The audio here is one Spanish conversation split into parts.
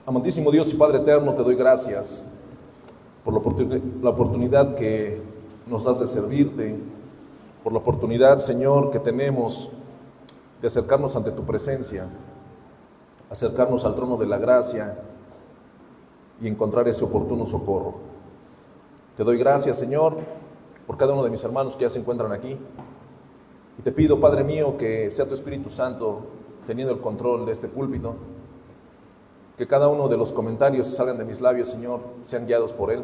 Amantísimo Dios y Padre eterno, te doy gracias por la oportunidad que nos das de servirte, por la oportunidad, Señor, que tenemos de acercarnos ante tu presencia, acercarnos al trono de la gracia y encontrar ese oportuno socorro. Te doy gracias, Señor, por cada uno de mis hermanos que ya se encuentran aquí. Y te pido, Padre mío, que sea tu Espíritu Santo teniendo el control de este púlpito, que cada uno de los comentarios que salgan de mis labios, Señor, sean guiados por Él,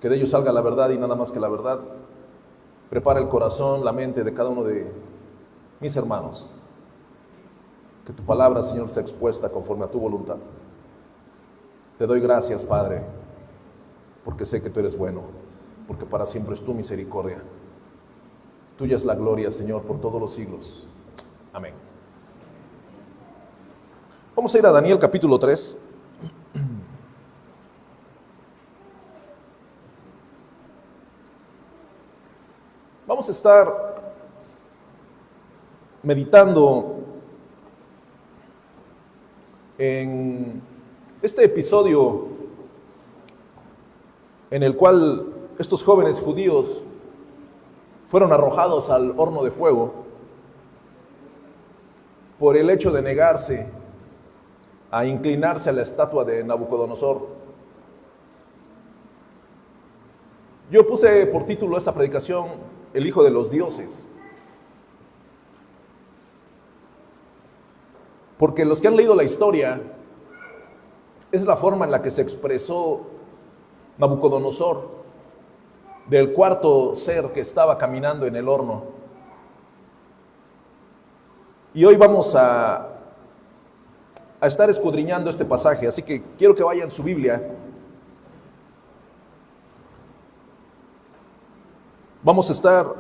que de ellos salga la verdad y nada más que la verdad. Prepara el corazón, la mente de cada uno de mis hermanos, que tu palabra, Señor, sea expuesta conforme a tu voluntad. Te doy gracias, Padre, porque sé que tú eres bueno, porque para siempre es tu misericordia. Tuya es la gloria, Señor, por todos los siglos. Amén. Vamos a ir a Daniel capítulo 3. Vamos a estar meditando en este episodio en el cual estos jóvenes judíos fueron arrojados al horno de fuego por el hecho de negarse a inclinarse a la estatua de Nabucodonosor. Yo puse por título a esta predicación El Hijo de los Dioses, porque los que han leído la historia, es la forma en la que se expresó Nabucodonosor del cuarto ser que estaba caminando en el horno. Y hoy vamos a estar escudriñando este pasaje, así que quiero que vayan su Biblia. Vamos a estar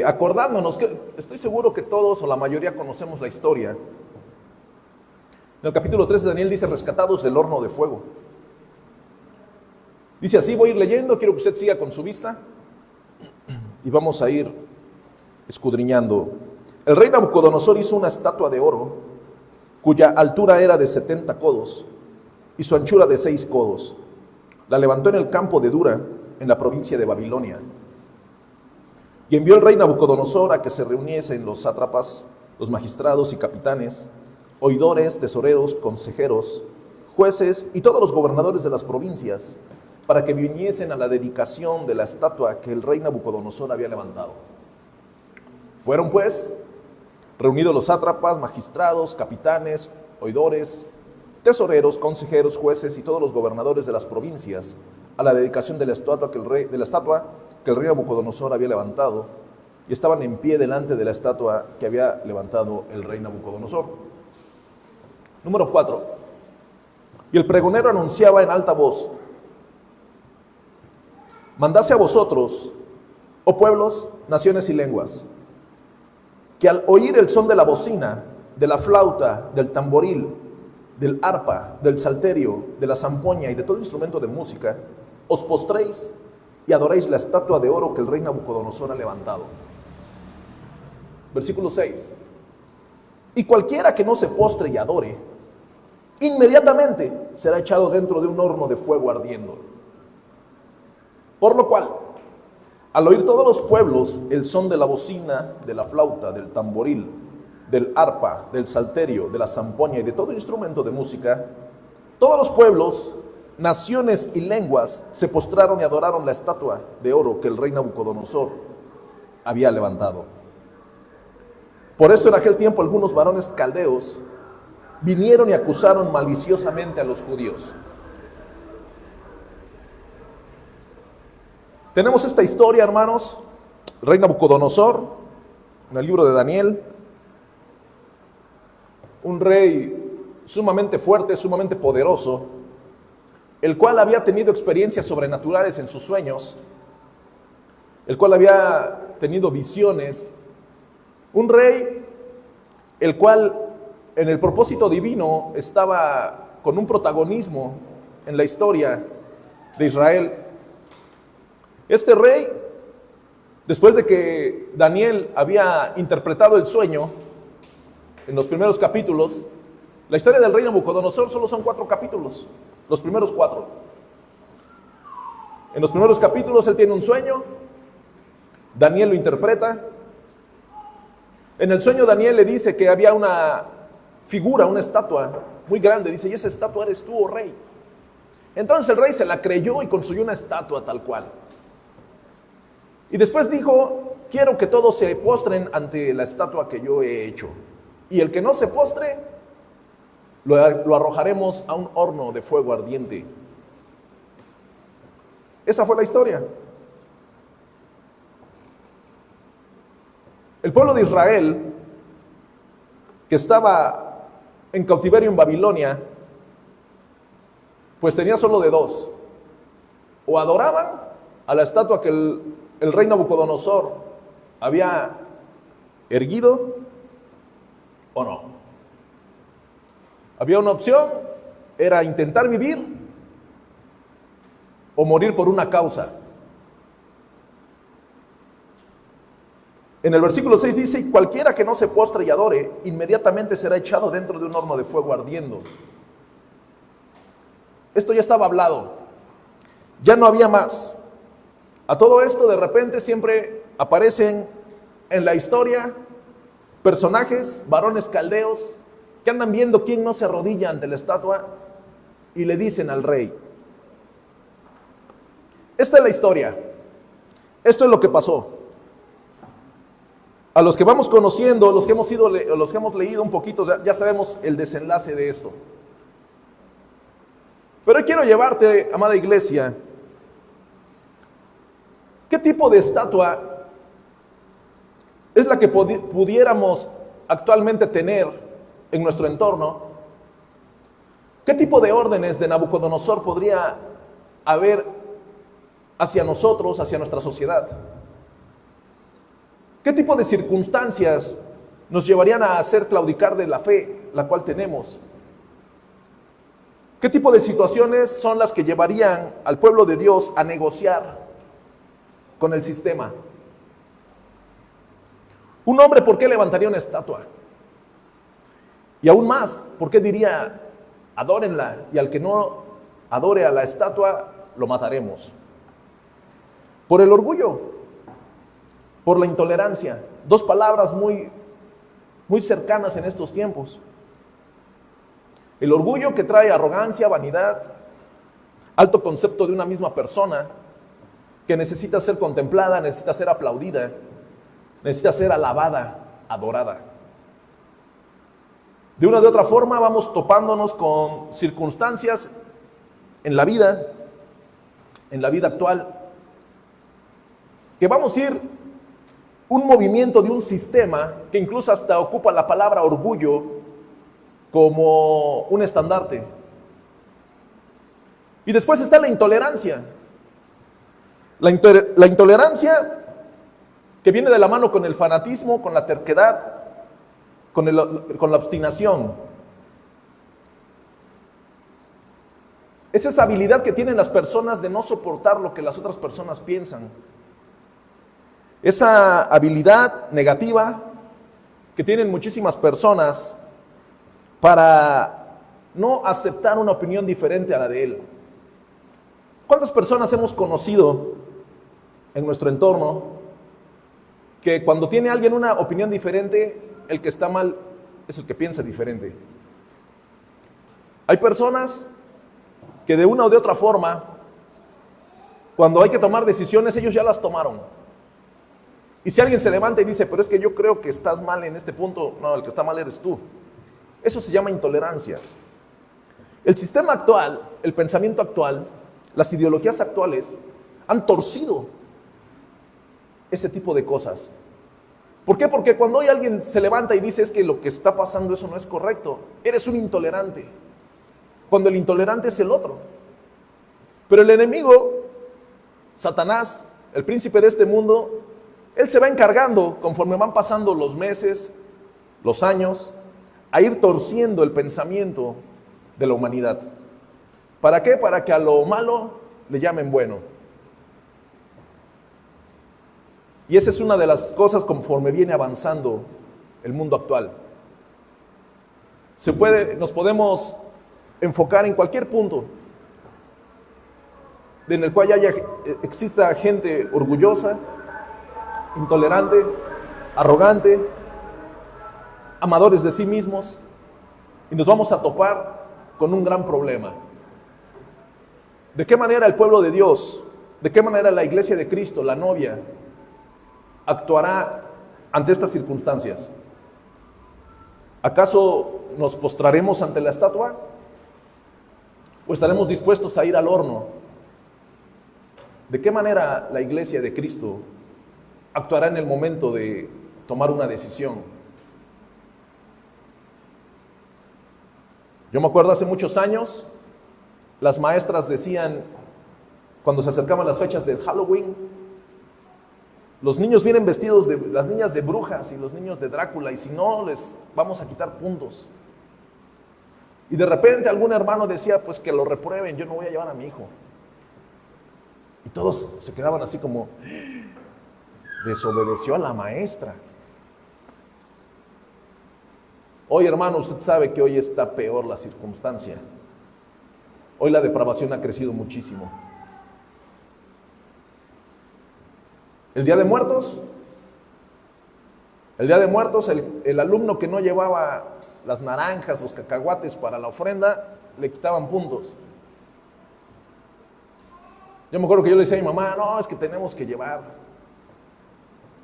acordándonos, que estoy seguro que todos o la mayoría conocemos la historia. En el capítulo 3 de Daniel dice: rescatados del horno de fuego. Dice así, voy a ir leyendo, quiero que usted siga con su vista y vamos a ir escudriñando. El rey Nabucodonosor hizo una estatua de oro, cuya altura era de 70 codos y su anchura de 6 codos. La levantó en el campo de Dura, en la provincia de Babilonia. Y envió el rey Nabucodonosor a que se reuniesen los sátrapas, los magistrados y capitanes, oidores, tesoreros, consejeros, jueces y todos los gobernadores de las provincias, para que viniesen a la dedicación de la estatua que el rey Nabucodonosor había levantado. Fueron pues reunidos los sátrapas, magistrados, capitanes, oidores, tesoreros, consejeros, jueces y todos los gobernadores de las provincias a la dedicación de la estatua que el rey Nabucodonosor había levantado, y estaban en pie delante de la estatua que había levantado el rey Nabucodonosor. Número 4. Y el pregonero anunciaba en alta voz: mandase a vosotros, oh pueblos, naciones y lenguas, que al oír el son de la bocina, de la flauta, del tamboril, del arpa, del salterio, de la zampoña y de todo instrumento de música, os postréis y adoréis la estatua de oro que el rey Nabucodonosor ha levantado. Versículo 6. Y cualquiera que no se postre y adore, inmediatamente será echado dentro de un horno de fuego ardiendo. Por lo cual, al oír todos los pueblos el son de la bocina, de la flauta, del tamboril, del arpa, del salterio, de la zampoña y de todo instrumento de música, todos los pueblos, naciones y lenguas se postraron y adoraron la estatua de oro que el rey Nabucodonosor había levantado. Por esto en aquel tiempo algunos varones caldeos vinieron y acusaron maliciosamente a los judíos. Tenemos esta historia, hermanos. El rey Nabucodonosor, en el libro de Daniel, un rey sumamente fuerte, sumamente poderoso, el cual había tenido experiencias sobrenaturales en sus sueños, el cual había tenido visiones, un rey el cual en el propósito divino estaba con un protagonismo en la historia de Israel. Este rey, después de que Daniel había interpretado el sueño, en los primeros capítulos, la historia del rey Nabucodonosor solo son 4 capítulos, los primeros 4. En los primeros capítulos él tiene un sueño, Daniel lo interpreta. En el sueño Daniel le dice que había una figura, una estatua muy grande, dice, y esa estatua eres tú, oh rey. Entonces el rey se la creyó y construyó una estatua tal cual. Y después dijo, quiero que todos se postren ante la estatua que yo he hecho. Y el que no se postre, lo arrojaremos a un horno de fuego ardiente. Esa fue la historia. El pueblo de Israel, que estaba en cautiverio en Babilonia, pues tenía solo de dos. O adoraban a la estatua que el rey Nabucodonosor había erguido, o no. Había una opción, era intentar vivir o morir por una causa. En el versículo 6 dice, y cualquiera que no se postre y adore, inmediatamente será echado dentro de un horno de fuego ardiendo. Esto ya estaba hablado, ya no había más. A todo esto de repente siempre aparecen en la historia personajes, varones caldeos, que andan viendo quién no se arrodilla ante la estatua y le dicen al rey. Esta es la historia, esto es lo que pasó. A los que vamos conociendo, los que hemos leído un poquito, ya sabemos el desenlace de esto. Pero hoy quiero llevarte, amada iglesia, ¿qué tipo de estatua es la que pudiéramos actualmente tener en nuestro entorno? ¿Qué tipo de órdenes de Nabucodonosor podría haber hacia nosotros, hacia nuestra sociedad? ¿Qué tipo de circunstancias nos llevarían a hacer claudicar de la fe, la cual tenemos? ¿Qué tipo de situaciones son las que llevarían al pueblo de Dios a negociar con el sistema? Un hombre, ¿por qué levantaría una estatua? Y aún más, ¿por qué diría, adórenla, y al que no adore a la estatua, lo mataremos? Por el orgullo, por la intolerancia. Dos palabras muy cercanas en estos tiempos. El orgullo, que trae arrogancia, vanidad, alto concepto de una misma persona, que necesita ser contemplada, necesita ser aplaudida, necesita ser alabada, adorada. De una de otra forma vamos topándonos con circunstancias en la vida actual, que vamos a ir un movimiento de un sistema que incluso hasta ocupa la palabra orgullo como un estandarte. Y después está la intolerancia. La intolerancia que viene de la mano con el fanatismo, con la terquedad, con la obstinación. Es esa habilidad que tienen las personas de no soportar lo que las otras personas piensan. Esa habilidad negativa que tienen muchísimas personas para no aceptar una opinión diferente a la de él. ¿Cuántas personas hemos conocido en nuestro entorno que cuando tiene alguien una opinión diferente, el que está mal es el que piensa diferente? Hay personas que de una o de otra forma, cuando hay que tomar decisiones, ellos ya las tomaron. Y si alguien se levanta y dice, pero es que yo creo que estás mal en este punto, no, el que está mal eres tú. Eso se llama intolerancia. El sistema actual, el pensamiento actual, las ideologías actuales han torcido ese tipo de cosas. ¿Por qué? Porque cuando hoy alguien se levanta y dice es que lo que está pasando eso no es correcto, eres un intolerante. Cuando el intolerante es el otro. Pero el enemigo, Satanás, el príncipe de este mundo, él se va encargando, conforme van pasando los meses, los años, a ir torciendo el pensamiento de la humanidad. ¿Para qué? Para que a lo malo le llamen bueno. Y esa es una de las cosas conforme viene avanzando el mundo actual. Nos podemos enfocar en cualquier punto en el cual exista gente orgullosa, intolerante, arrogante, amadores de sí mismos, y nos vamos a topar con un gran problema. ¿De qué manera el pueblo de Dios, de qué manera la iglesia de Cristo, la novia, actuará ante estas circunstancias? ¿Acaso nos postraremos ante la estatua? ¿O estaremos dispuestos a ir al horno? ¿De qué manera la iglesia de Cristo actuará en el momento de tomar una decisión? Yo me acuerdo hace muchos años, las maestras decían, cuando se acercaban las fechas del Halloween, los niños vienen vestidos las niñas de brujas y los niños de Drácula, y si no, les vamos a quitar puntos. Y de repente algún hermano decía, pues que lo reprueben, yo no voy a llevar a mi hijo. Y todos se quedaban así como, desobedeció a la maestra. Hoy, hermano, usted sabe que hoy está peor la circunstancia. Hoy la depravación ha crecido muchísimo. El Día de Muertos, el alumno que no llevaba las naranjas, los cacahuates para la ofrenda, le quitaban puntos. Yo me acuerdo que yo le decía a mi mamá, no, es que tenemos que llevar.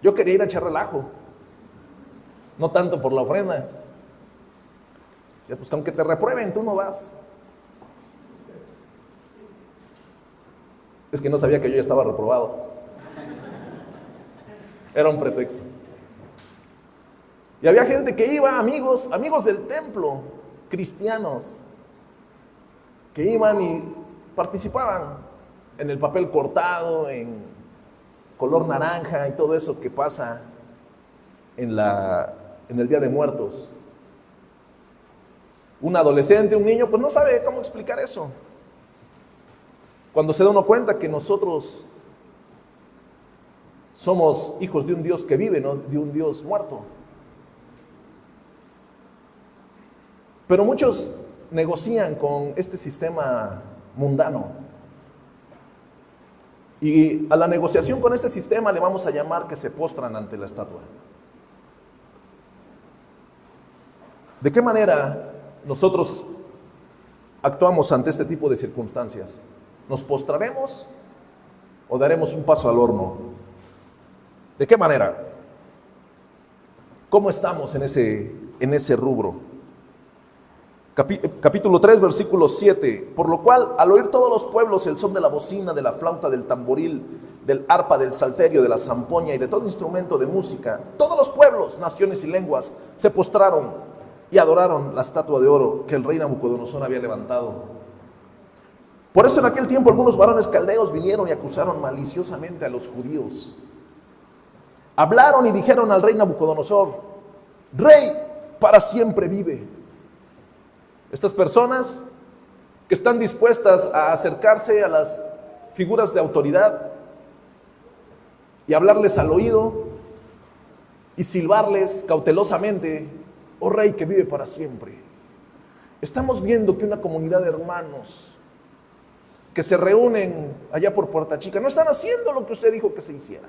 Yo quería ir a echar relajo, no tanto por la ofrenda. Decía, pues aunque te reprueben, tú no vas. Es que no sabía que yo ya estaba reprobado. Era un pretexto. Y había gente que iba, amigos del templo, cristianos, que iban y participaban en el papel cortado, en color naranja y todo eso que pasa en el Día de Muertos. Un adolescente, un niño, pues no sabe cómo explicar eso. Cuando se da uno cuenta que nosotros somos hijos de un Dios que vive, no de un Dios muerto. Pero muchos negocian con este sistema mundano. Y a la negociación con este sistema le vamos a llamar que se postran ante la estatua. ¿De qué manera nosotros actuamos ante este tipo de circunstancias? ¿Nos postraremos o daremos un paso al horno? ¿De qué manera? ¿Cómo estamos en ese rubro? Capítulo 3, versículo 7. Por lo cual, al oír todos los pueblos el son de la bocina, de la flauta, del tamboril, del arpa, del salterio, de la zampoña y de todo instrumento de música, todos los pueblos, naciones y lenguas se postraron y adoraron la estatua de oro que el rey Nabucodonosor había levantado. Por eso en aquel tiempo algunos varones caldeos vinieron y acusaron maliciosamente a los judíos. Hablaron y dijeron al rey Nabucodonosor: Rey, para siempre vive. Estas personas que están dispuestas a acercarse a las figuras de autoridad y hablarles al oído y silbarles cautelosamente: oh rey que vive para siempre. Estamos viendo que una comunidad de hermanos que se reúnen allá por Puerta Chica no están haciendo lo que usted dijo que se hiciera.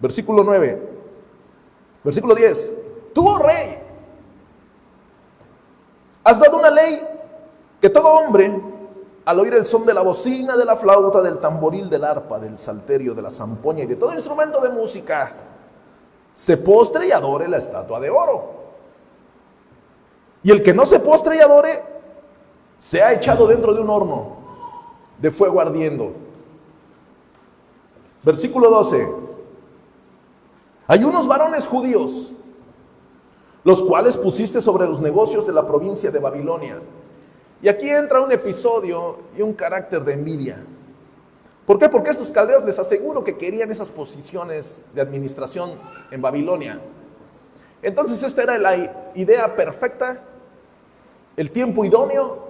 Versículo 9. Versículo 10. Tú, oh rey, has dado una ley que todo hombre, al oír el son de la bocina, de la flauta, del tamboril, del arpa, del salterio, de la zampoña y de todo instrumento de música, se postre y adore la estatua de oro. Y el que no se postre y adore, sea echado dentro de un horno de fuego ardiendo. Versículo 12. Hay unos varones judíos, los cuales pusiste sobre los negocios de la provincia de Babilonia. Y aquí entra un episodio y un carácter de envidia. ¿Por qué? Porque estos caldeos, les aseguro que querían esas posiciones de administración en Babilonia. Entonces esta era la idea perfecta, el tiempo idóneo,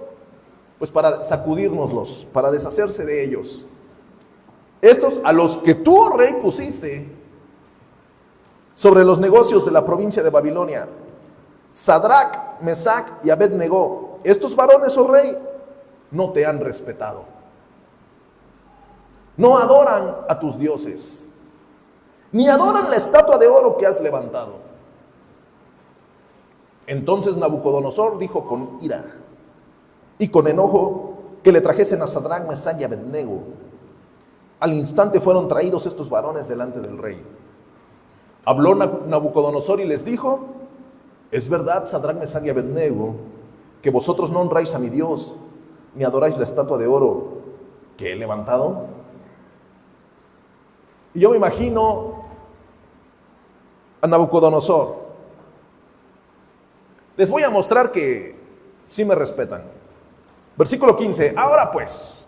pues para sacudírnoslos, para deshacerse de ellos. Estos a los que tú, oh rey, pusiste sobre los negocios de la provincia de Babilonia, Sadrach, Mesach y Abed-Negó, estos varones, oh rey, no te han respetado. No adoran a tus dioses, ni adoran la estatua de oro que has levantado. Entonces Nabucodonosor dijo con ira y con enojo que le trajesen a Sadrach, Mesach y Abed-Negó. Al instante fueron traídos estos varones delante del rey. Habló Nabucodonosor y les dijo: es verdad, Sadrach, Mesach y Abed-Negó, que vosotros no honráis a mi Dios, ni adoráis la estatua de oro que he levantado. Y yo me imagino a Nabucodonosor. Les voy a mostrar que sí me respetan. Versículo 15. Ahora pues,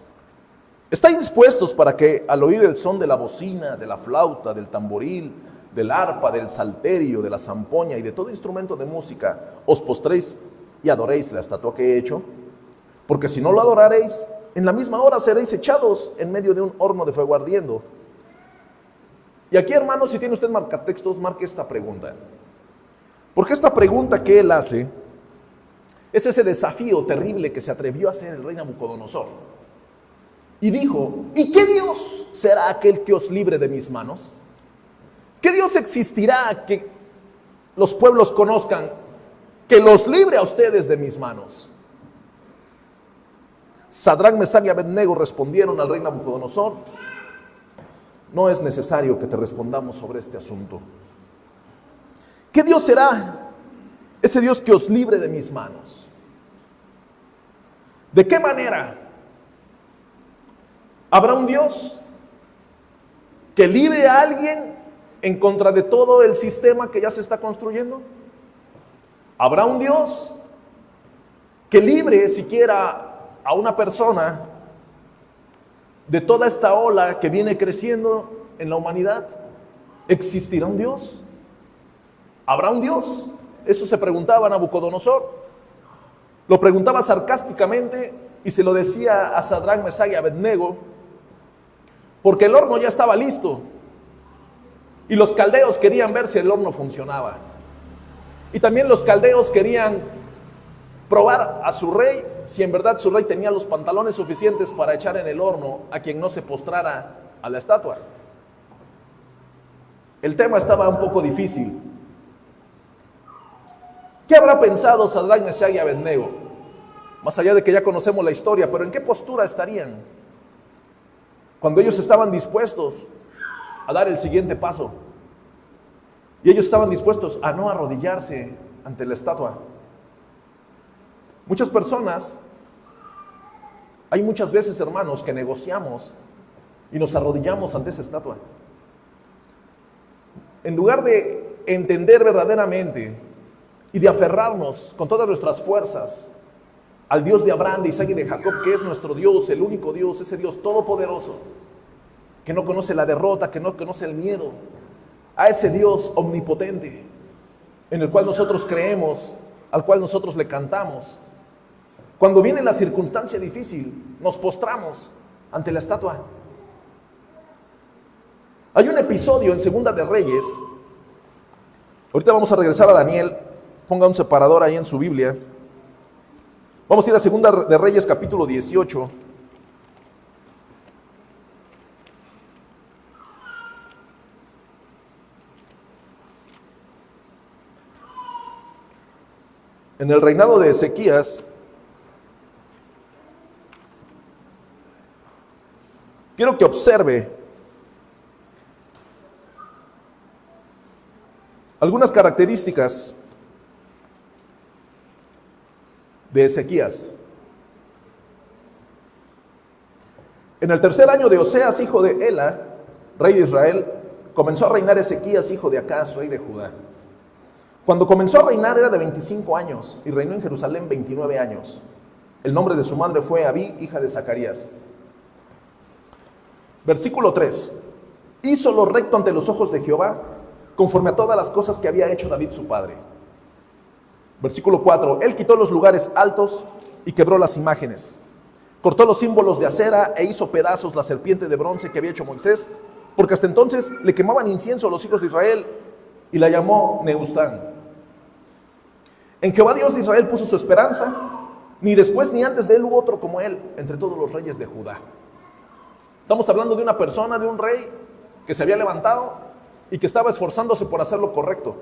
¿estáis dispuestos para que al oír el son de la bocina, de la flauta, del tamboril, del arpa, del salterio, de la zampoña y de todo instrumento de música, os postréis y adoréis la estatua que he hecho? Porque si no lo adoraréis, en la misma hora seréis echados en medio de un horno de fuego ardiendo. Y aquí, hermanos, si tiene usted marcatextos, marque esta pregunta. Porque esta pregunta que él hace es ese desafío terrible que se atrevió a hacer el rey Nabucodonosor. Y dijo: ¿y qué Dios será aquel que os libre de mis manos? ¿Qué Dios existirá que los pueblos conozcan, que los libre a ustedes de mis manos? Sadrach, Mesach y Abed-Negó respondieron al rey Nabucodonosor: no es necesario que te respondamos sobre este asunto. ¿Qué Dios será ese Dios que os libre de mis manos? ¿De qué manera? ¿Habrá un Dios que libre a alguien en contra de todo el sistema que ya se está construyendo? ¿Habrá un Dios que libre siquiera a una persona de toda esta ola que viene creciendo en la humanidad? ¿Existirá un Dios? ¿Habrá un Dios? Eso se preguntaba Nabucodonosor. Lo preguntaba sarcásticamente y se lo decía a Sadrach, Mesach y Abed-Negó, porque el horno ya estaba listo y los caldeos querían ver si el horno funcionaba. Y también los caldeos querían probar a su rey, si en verdad su rey tenía los pantalones suficientes para echar en el horno a quien no se postrara a la estatua. El tema estaba un poco difícil. ¿Qué habrá pensado Sadrach, Mesach y Abed-Negó? Más allá de que ya conocemos la historia, pero ¿en qué postura estarían cuando ellos estaban dispuestos a dar el siguiente paso? Y ellos estaban dispuestos a no arrodillarse ante la estatua. Muchas personas, hay muchas veces, hermanos, que negociamos y nos arrodillamos ante esa estatua. En lugar de entender verdaderamente y de aferrarnos con todas nuestras fuerzas al Dios de Abraham, de Isaac y de Jacob, que es nuestro Dios, el único Dios, ese Dios todopoderoso, que no conoce la derrota, que no conoce el miedo, a ese Dios omnipotente, en el cual nosotros creemos, al cual nosotros le cantamos. Cuando viene la circunstancia difícil, nos postramos ante la estatua. Hay un episodio en Segunda de Reyes. Ahorita vamos a regresar a Daniel. Ponga un separador ahí en su Biblia. Vamos a ir a Segunda de Reyes, capítulo 18. En el reinado de Ezequías, quiero que observe algunas características de Ezequías. En el tercer año de Oseas, hijo de Ela, rey de Israel, comenzó a reinar Ezequías, hijo de Acaz, rey de Judá. Cuando comenzó a reinar era de 25 años y reinó en Jerusalén 29 años. El nombre de su madre fue Abí, hija de Zacarías. Versículo 3. Hizo lo recto ante los ojos de Jehová, conforme a todas las cosas que había hecho David su padre. Versículo 4. Él quitó los lugares altos y quebró las imágenes. Cortó los símbolos de acera e hizo pedazos la serpiente de bronce que había hecho Moisés, porque hasta entonces le quemaban incienso a los hijos de Israel, y la llamó Nehushtan. En Jehová Dios de Israel puso su esperanza, ni después ni antes de él hubo otro como él entre todos los reyes de Judá. Estamos hablando de una persona, de un rey que se había levantado y que estaba esforzándose por hacer lo correcto.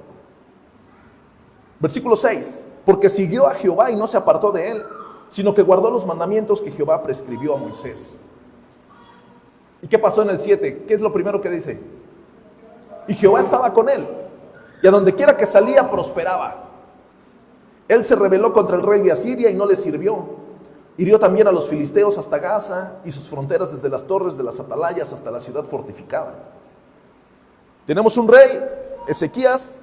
Versículo 6, porque siguió a Jehová y no se apartó de él, sino que guardó los mandamientos que Jehová prescribió a Moisés. ¿Y qué pasó en el 7? ¿Qué es lo primero que dice? Y Jehová estaba con él, y a donde quiera que salía prosperaba. Él se rebeló contra el rey de Asiria y no le sirvió. Hirió también a los filisteos hasta Gaza y sus fronteras desde las torres de las atalayas hasta la ciudad fortificada. Tenemos un rey, Ezequías,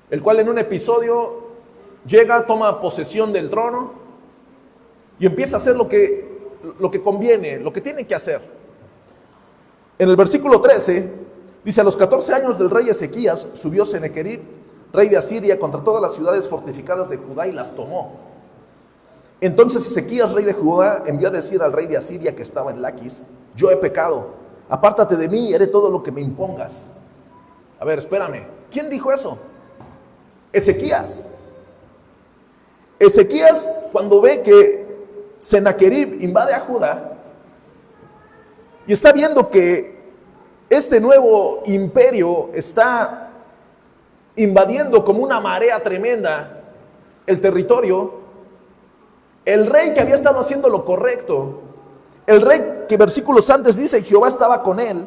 el cual en un episodio llega, toma posesión del trono y empieza a hacer lo que conviene, lo que tiene que hacer. En el versículo 13 dice: a los 14 años del rey Ezequías subió Senaquerib, rey de Asiria, contra todas las ciudades fortificadas de Judá y las tomó. Entonces Ezequías, rey de Judá, envió a decir al rey de Asiria que estaba en Laquis: yo he pecado, apártate de mí y haré todo lo que me impongas. A ver, espérame, ¿quién dijo eso? Ezequías. Ezequías, cuando ve que Senaquerib invade a Judá y está viendo que este nuevo imperio está invadiendo como una marea tremenda el territorio, el rey que había estado haciendo lo correcto, el rey que versículos antes dice Jehová estaba con él,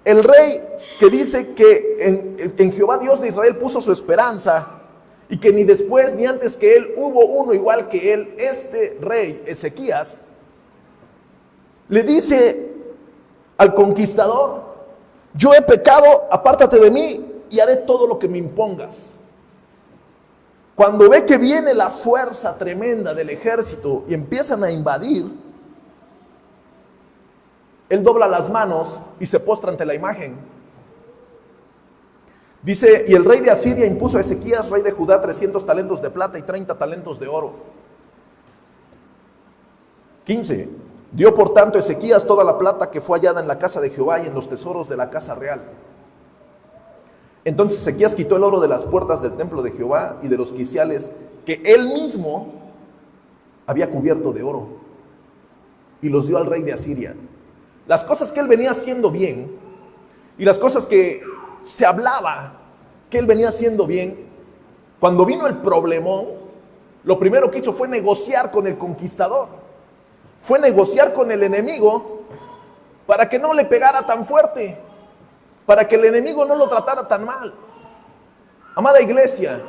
el rey que dice que en Jehová Dios de Israel puso su esperanza y que ni después ni antes que él hubo uno igual que él, este rey Ezequías, le dice al conquistador: yo he pecado, apártate de mí y haré todo lo que me impongas. Cuando ve que viene la fuerza tremenda del ejército y empiezan a invadir, él dobla las manos y se postra ante la imagen. Dice: y el rey de Asiria impuso a Ezequías, rey de Judá, 300 talentos de plata y 30 talentos de oro. 15. Dio por tanto Ezequías toda la plata que fue hallada en la casa de Jehová y en los tesoros de la casa real. Entonces Ezequías quitó el oro de las puertas del templo de Jehová y de los quiciales que él mismo había cubierto de oro, y los dio al rey de Asiria. Las cosas que él venía haciendo bien y las cosas que se hablaba que él venía haciendo bien, cuando vino el problemón, lo primero que hizo fue negociar con el conquistador, fue negociar con el enemigo para que no le pegara tan fuerte, para que el enemigo no lo tratara tan mal. Amada iglesia,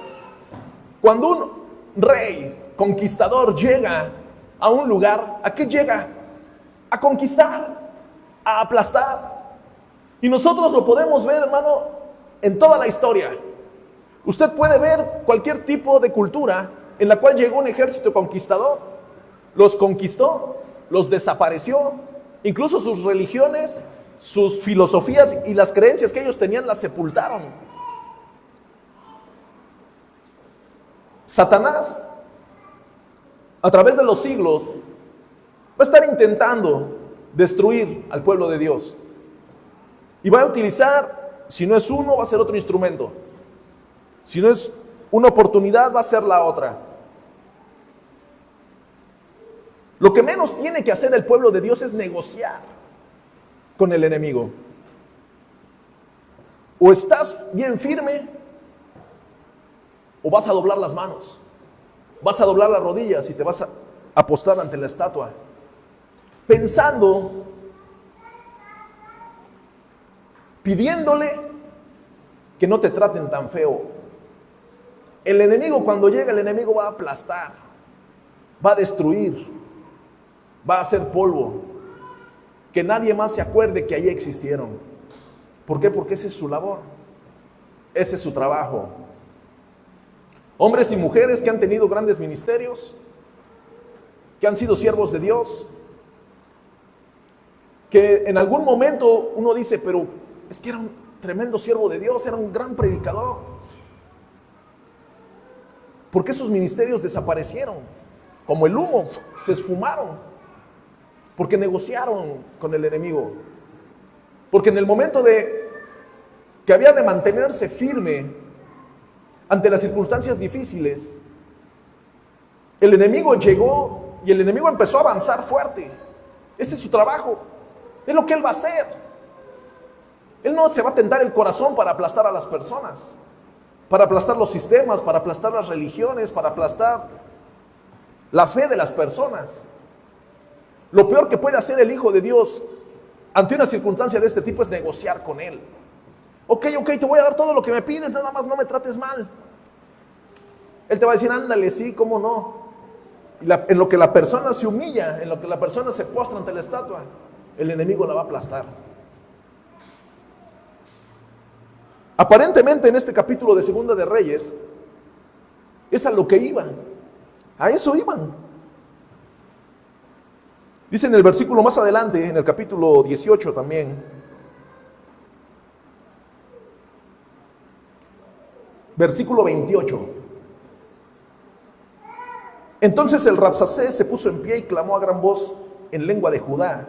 cuando un rey conquistador llega a un lugar, ¿a qué llega? A conquistar, a aplastar. Y nosotros lo podemos ver, hermano, en toda la historia. Usted puede ver cualquier tipo de cultura en la cual llegó un ejército conquistador, los conquistó, los desapareció, incluso sus religiones, sus filosofías y las creencias que ellos tenían las sepultaron. Satanás, a través de los siglos, va a estar intentando destruir al pueblo de Dios. Y va a utilizar, si no es uno, va a ser otro instrumento. Si no es una oportunidad, va a ser la otra. Lo que menos tiene que hacer el pueblo de Dios es negociar con el enemigo. O estás bien firme, o vas a doblar las manos, vas a doblar las rodillas y te vas a postrar ante la estatua, pensando, pidiéndole que no te traten tan feo. El enemigo, cuando llega, el enemigo va a aplastar, va a destruir, va a hacer polvo, que nadie más se acuerde que allí existieron. ¿Por qué? Porque esa es su labor, ese es su trabajo. Hombres y mujeres que han tenido grandes ministerios, que han sido siervos de Dios, que en algún momento uno dice, pero es que era un tremendo siervo de Dios, era un gran predicador. ¿Por qué sus ministerios desaparecieron? Como el humo, se esfumaron. Porque negociaron con el enemigo. Porque en el momento de que había de mantenerse firme, ante las circunstancias difíciles, el enemigo llegó y el enemigo empezó a avanzar fuerte. Ese es su trabajo, es lo que él va a hacer. Él no se va a tentar el corazón para aplastar a las personas, para aplastar los sistemas, para aplastar las religiones, para aplastar la fe de las personas. Lo peor que puede hacer el Hijo de Dios ante una circunstancia de este tipo es negociar con Él. Ok, te voy a dar todo lo que me pides, nada más no me trates mal. Él te va a decir, ándale, sí, cómo no. En lo que la persona se humilla, en lo que la persona se postra ante la estatua, el enemigo la va a aplastar. Aparentemente en este capítulo de Segunda de Reyes, es a lo que iban. A eso iban. Dice en el versículo más adelante, en el capítulo 18 también, versículo 28. Entonces el Rabsacés se puso en pie y clamó a gran voz en lengua de Judá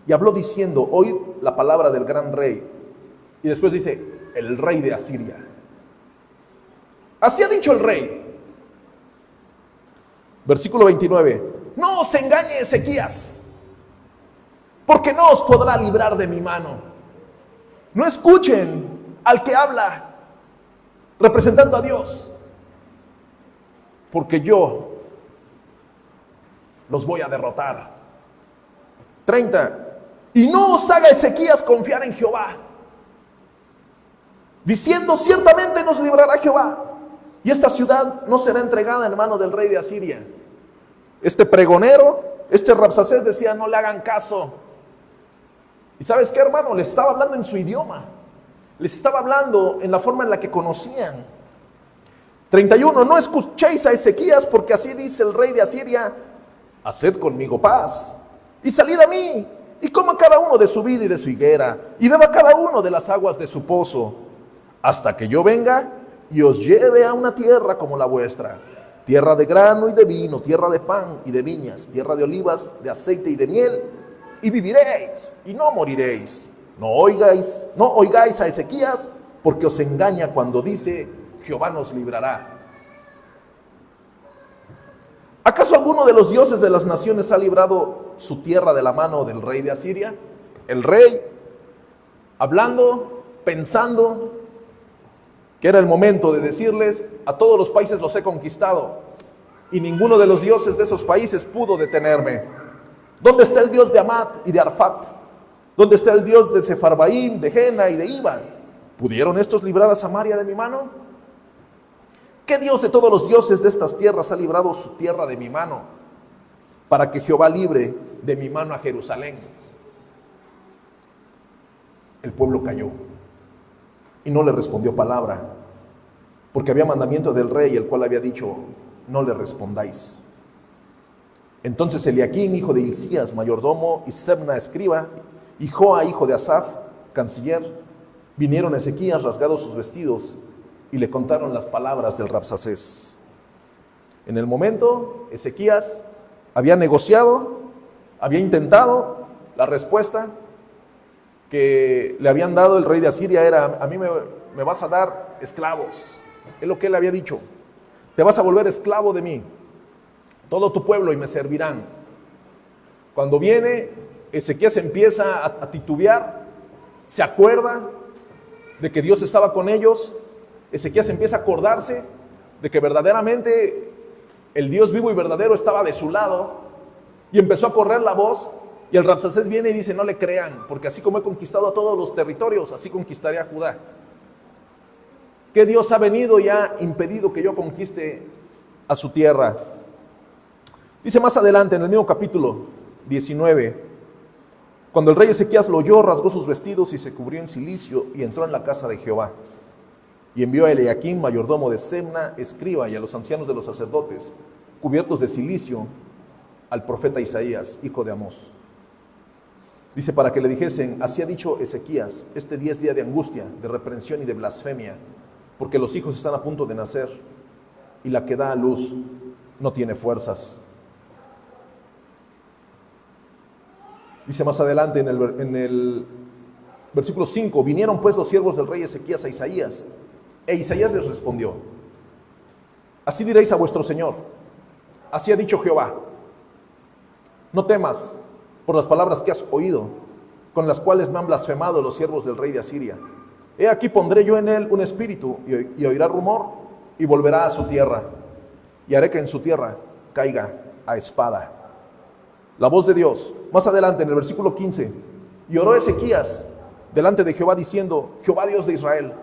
y habló diciendo, oíd la palabra del gran rey. Y después dice, el rey de Asiria. Así ha dicho el rey. Versículo 29. No os engañe Ezequías, porque no os podrá librar de mi mano. No escuchen al que habla representando a Dios, porque yo los voy a derrotar. 30. Y no os haga Ezequías confiar en Jehová, diciendo, ciertamente nos librará Jehová, y esta ciudad no será entregada en mano del rey de Asiria. Este pregonero, este Rabsacés decía, no le hagan caso. ¿Y sabes qué, hermano? Les estaba hablando en su idioma. Les estaba hablando en la forma en la que conocían. 31. No escuchéis a Ezequías, porque así dice el rey de Asiria, haced conmigo paz, y salid a mí, y coma cada uno de su vid y de su higuera, y beba cada uno de las aguas de su pozo, hasta que yo venga y os lleve a una tierra como la vuestra, tierra de grano y de vino, tierra de pan y de viñas, tierra de olivas, de aceite y de miel, y viviréis y no moriréis. No oigáis a Ezequías, porque os engaña cuando dice, Jehová nos librará. ¿Acaso alguno de los dioses de las naciones ha librado su tierra de la mano del rey de Asiria? El rey, hablando, pensando que era el momento de decirles, a todos los países los he conquistado, y ninguno de los dioses de esos países pudo detenerme. ¿Dónde está el dios de Amat y de Arfat? ¿Dónde está el dios de Sefarbaim, de Jena y de Iba? ¿Pudieron estos librar a Samaria de mi mano? ¿Qué dios de todos los dioses de estas tierras ha librado su tierra de mi mano, para que Jehová libre de mi mano a Jerusalén? El pueblo calló y no le respondió palabra, porque había mandamiento del rey, el cual había dicho, no le respondáis. Entonces Eliaquim, hijo de Hilcías, mayordomo, y Sebna, escriba, y Joa, hijo de Asaf, canciller, vinieron a Ezequías rasgados sus vestidos y le contaron las palabras del Rabsacés. En el momento, Ezequías había negociado, había intentado. La respuesta que le habían dado el rey de Asiria era, a mí me vas a dar esclavos. Es lo que él había dicho. Te vas a volver esclavo de mí, todo tu pueblo, y me servirán. Cuando viene, Ezequías empieza a titubear, se acuerda de que Dios estaba con ellos. Ezequías empieza a acordarse de que verdaderamente el Dios vivo y verdadero estaba de su lado, y empezó a correr la voz. Y el Rabsacés viene y dice, no le crean, porque así como he conquistado a todos los territorios, así conquistaré a Judá. ¿Qué Dios ha venido y ha impedido que yo conquiste a su tierra? Dice más adelante, en el mismo capítulo 19, cuando el rey Ezequías lo oyó, rasgó sus vestidos y se cubrió en cilicio y entró en la casa de Jehová. Y envió a Eliaquim, mayordomo de Sebna, escriba, y a los ancianos de los sacerdotes, cubiertos de cilicio, al profeta Isaías, hijo de Amós. Dice, para que le dijesen, así ha dicho Ezequías, este día es día de angustia, de reprensión y de blasfemia, porque los hijos están a punto de nacer, y la que da a luz no tiene fuerzas. Dice más adelante en el versículo 5, vinieron pues los siervos del rey Ezequías a Isaías, e Isaías les respondió, Así diréis a vuestro Señor, así ha dicho Jehová, no temas por las palabras que has oído, con las cuales me han blasfemado los siervos del rey de Asiria. He aquí pondré yo en él un espíritu y oirá rumor y volverá a su tierra, y haré que en su tierra caiga a espada. La voz de Dios, más adelante en el versículo 15, y oró Ezequías delante de Jehová diciendo, Jehová Dios de Israel,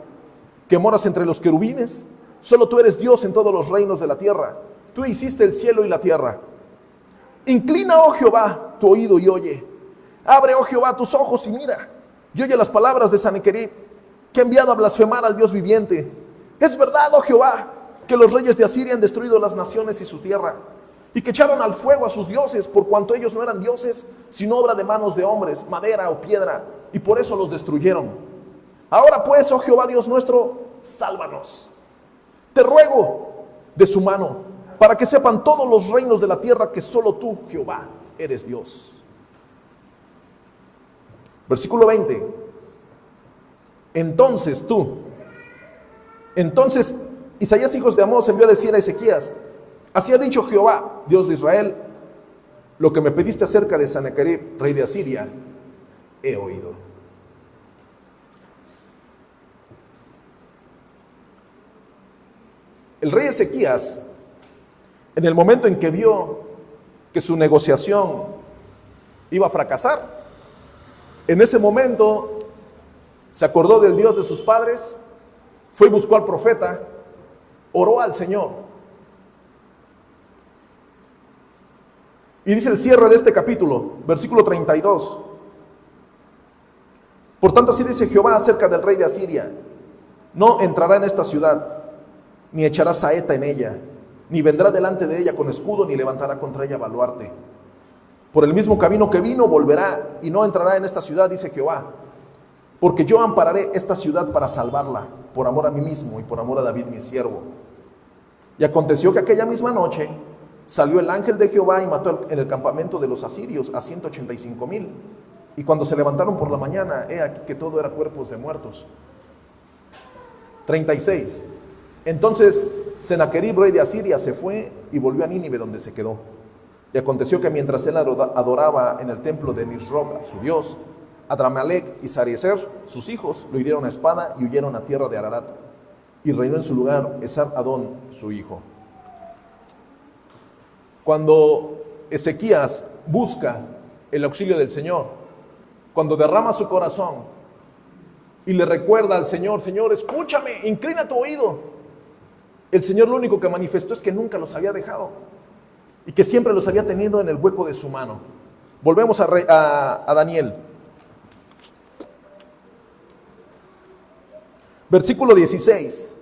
que moras entre los querubines, solo tú eres Dios en todos los reinos de la tierra, tú hiciste el cielo y la tierra. Inclina, oh Jehová, tu oído y oye. Abre, oh Jehová, tus ojos y mira. Y oye las palabras de Sanaquerib, que ha enviado a blasfemar al Dios viviente. Es verdad, oh Jehová, que los reyes de Asiria han destruido las naciones y su tierra, y que echaron al fuego a sus dioses, por cuanto ellos no eran dioses, sino obra de manos de hombres, madera o piedra, y por eso los destruyeron. Ahora pues, oh Jehová Dios nuestro, sálvanos. Te ruego de su mano, para que sepan todos los reinos de la tierra que solo tú, Jehová, eres Dios. Versículo 20. Entonces Isaías, hijo de Amós, envió a decir a Ezequías, así ha dicho Jehová, Dios de Israel, lo que me pediste acerca de Sanaquerib, rey de Asiria, he oído. El rey Ezequías, en el momento en que vio que su negociación iba a fracasar, en ese momento se acordó del Dios de sus padres, fue y buscó al profeta, oró al Señor. Y dice el cierre de este capítulo, versículo 32. Por tanto, así dice Jehová acerca del rey de Asiria, no entrará en esta ciudad, ni echará saeta en ella, ni vendrá delante de ella con escudo, ni levantará contra ella baluarte. Por el mismo camino que vino, volverá, y no entrará en esta ciudad, dice Jehová, porque yo ampararé esta ciudad para salvarla, por amor a mí mismo y por amor a David mi siervo. Y aconteció que aquella misma noche salió el ángel de Jehová y mató en el campamento de los asirios a 185,000. Y cuando se levantaron por la mañana, he aquí que todo era cuerpos de muertos. 36. Entonces Sanaquerib, rey de Asiria, se fue y volvió a Nínive, donde se quedó. Y aconteció que mientras él adoraba en el templo de Nisroch, su dios, Adramelech y Sariezer, sus hijos, lo hirieron a espada y huyeron a tierra de Ararat. Y reinó en su lugar Esar-Adón, su hijo. Cuando Ezequías busca el auxilio del Señor, cuando derrama su corazón y le recuerda al Señor, Señor, escúchame, inclina tu oído, el Señor lo único que manifestó es que nunca los había dejado y que siempre los había tenido en el hueco de su mano. Volvemos a Daniel. Versículo 16.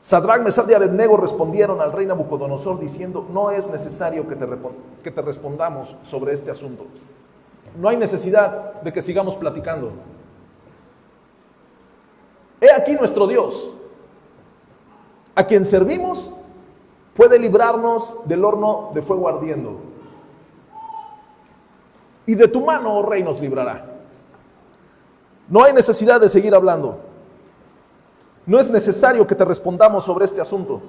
Sadrach, Mesach y Abednego respondieron al rey Nabucodonosor diciendo, no es necesario que te respondamos sobre este asunto. No hay necesidad de que sigamos platicando. He aquí nuestro Dios, a quien servimos, puede librarnos del horno de fuego ardiendo. Y de tu mano, oh rey, nos librará. No hay necesidad de seguir hablando. No es necesario que te respondamos sobre este asunto.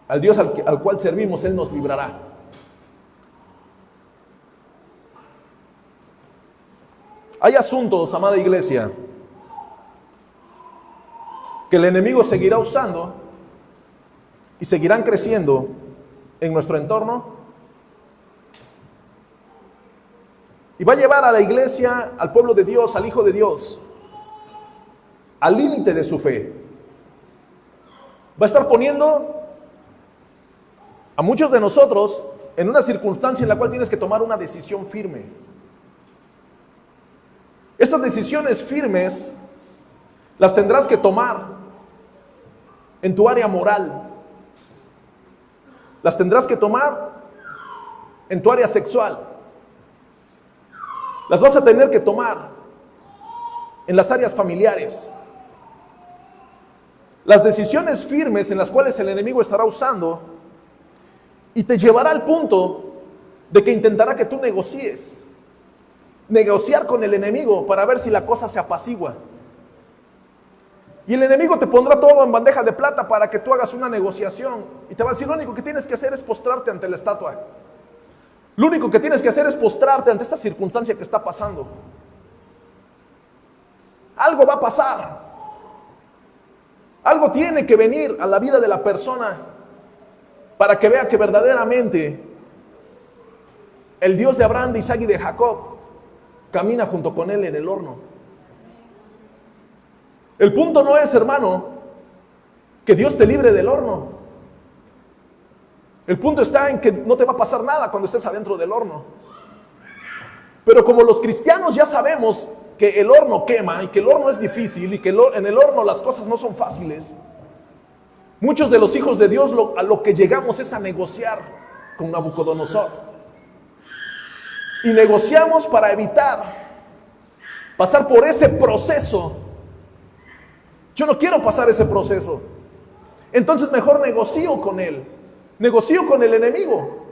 Al Dios al cual servimos, Él nos librará. Hay asuntos, amada iglesia, que el enemigo seguirá usando y seguirán creciendo en nuestro entorno y va a llevar a la iglesia, al pueblo de Dios, al Hijo de Dios, al límite de su fe. Va a estar poniendo a muchos de nosotros en una circunstancia en la cual tienes que tomar una decisión firme. Esas decisiones firmes las tendrás que tomar en tu área moral. Las tendrás que tomar en tu área sexual. Las vas a tener que tomar en las áreas familiares. Las decisiones firmes en las cuales el enemigo estará usando y te llevará al punto de que intentará que tú negocies. Negociar con el enemigo para ver si la cosa se apacigua. Y el enemigo te pondrá todo en bandeja de plata para que tú hagas una negociación. Y te va a decir, lo único que tienes que hacer es postrarte ante la estatua. Lo único que tienes que hacer es postrarte ante esta circunstancia que está pasando. Algo va a pasar. Algo tiene que venir a la vida de la persona para que vea que verdaderamente el Dios de Abraham, de Isaac y de Jacob camina junto con él en el horno. El punto no es, hermano, que Dios te libre del horno. El punto está en que no te va a pasar nada cuando estés adentro del horno. Pero como los cristianos ya sabemos que el horno quema y que el horno es difícil y que en el horno las cosas no son fáciles, muchos de los hijos de Dios a lo que llegamos es a negociar con Nabucodonosor. Y negociamos para evitar pasar por ese proceso. Yo no quiero pasar ese proceso. Entonces mejor negocio con él. Negocio con el enemigo.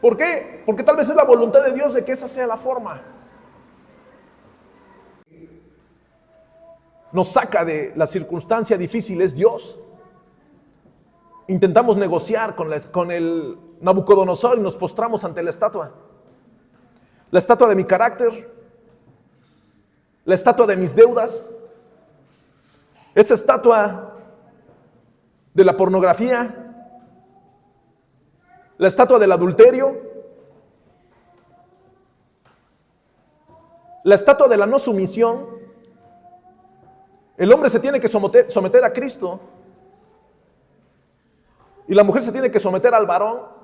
¿Por qué? Porque tal vez es la voluntad de Dios de que esa sea la forma. Nos saca de la circunstancia difícil, es Dios. Intentamos negociar con el Nabucodonosor y nos postramos ante la estatua. La estatua de mi carácter, la estatua de mis deudas, esa estatua de la pornografía, la estatua del adulterio, la estatua de la no sumisión. El hombre se tiene que someter a Cristo y la mujer se tiene que someter al varón.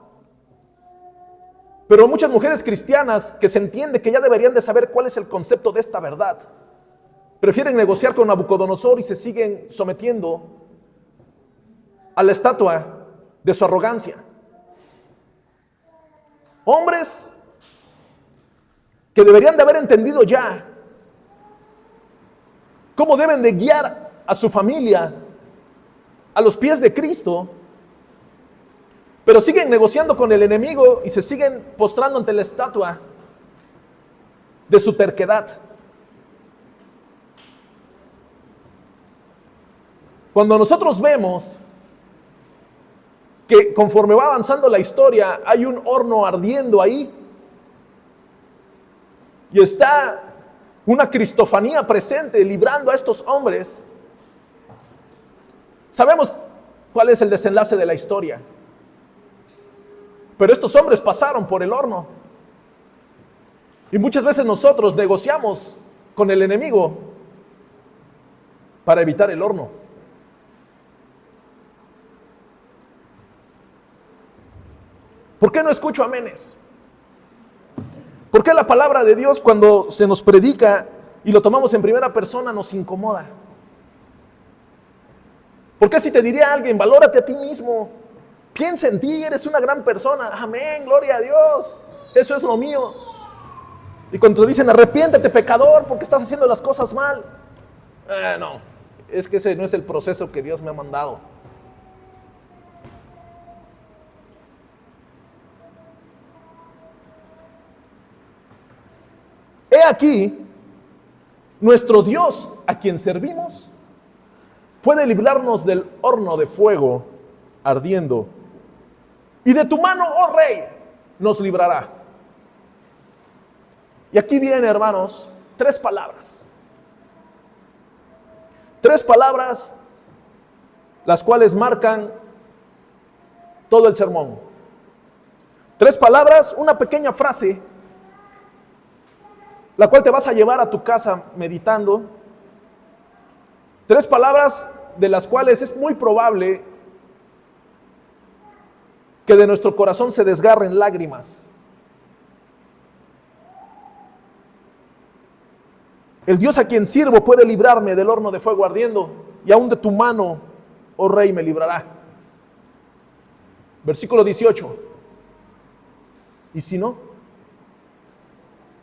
Pero muchas mujeres cristianas que se entiende que ya deberían de saber cuál es el concepto de esta verdad, prefieren negociar con Nabucodonosor y se siguen sometiendo a la estatua de su arrogancia. Hombres que deberían de haber entendido ya cómo deben de guiar a su familia a los pies de Cristo, pero siguen negociando con el enemigo y se siguen postrando ante la estatua de su terquedad. Cuando nosotros vemos que conforme va avanzando la historia hay un horno ardiendo ahí y está una cristofanía presente librando a estos hombres, sabemos cuál es el desenlace de la historia. Pero estos hombres pasaron por el horno. Y muchas veces nosotros negociamos con el enemigo para evitar el horno. ¿Por qué no escucho amenes? ¿Por qué la palabra de Dios cuando se nos predica y lo tomamos en primera persona nos incomoda? ¿Por qué si te diría a alguien, valórate a ti mismo? Piensa en ti, eres una gran persona. Amén, gloria a Dios. Eso es lo mío. Y cuando te dicen, arrepiéntete, pecador, porque estás haciendo las cosas mal. No, es que ese no es el proceso que Dios me ha mandado. He aquí, nuestro Dios a quien servimos puede librarnos del horno de fuego ardiendo. Y de tu mano, oh rey, nos librará. Y aquí vienen, hermanos, tres palabras. Tres palabras las cuales marcan todo el sermón. Tres palabras, una pequeña frase, la cual te vas a llevar a tu casa meditando. Tres palabras de las cuales es muy probable que de nuestro corazón se desgarren lágrimas. El Dios a quien sirvo puede librarme del horno de fuego ardiendo, y aún de tu mano, oh rey, me librará. Versículo 18. ¿Y si no?